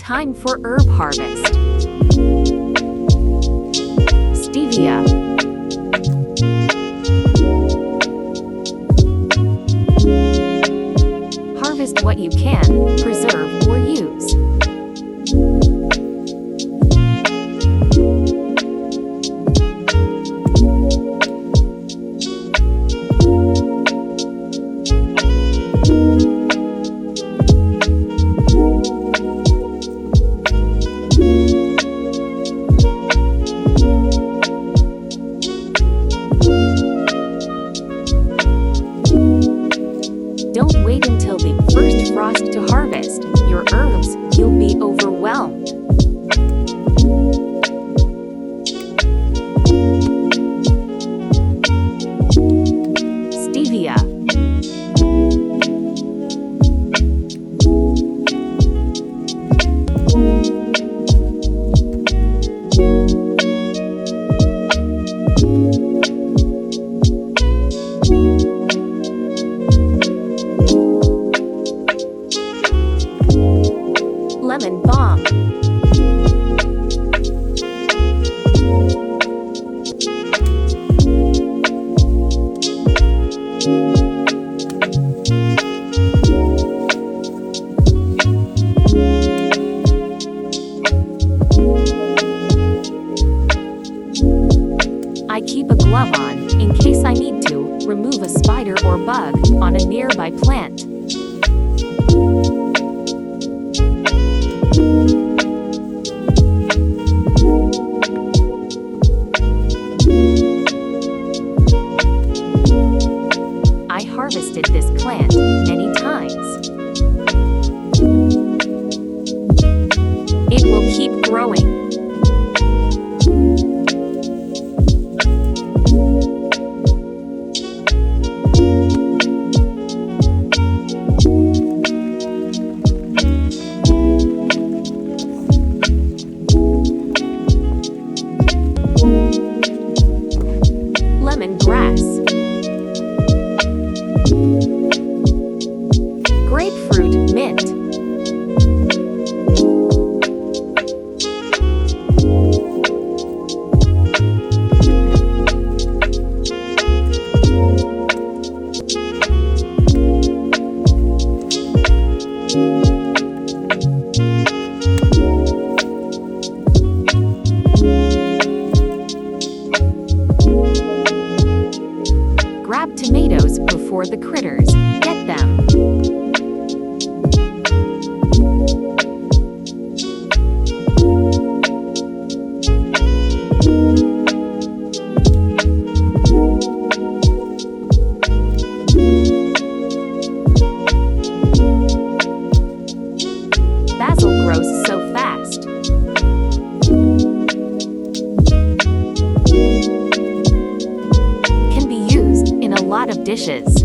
Time for herb harvest. Stevia. Harvest what you can, preserve or use. Don't wait until the first frost to harvest your herbs, you'll be overwhelmed. Stevia. Lemon balm. I keep a glove on, in case I need to remove a spider or bug on a nearby plant. I harvested this plant many times. It will keep growing. Lemongrass. Grapefruit mint. Grab tomatoes before the critters get them. Basil grows so fast. Can be used in a lot of dishes.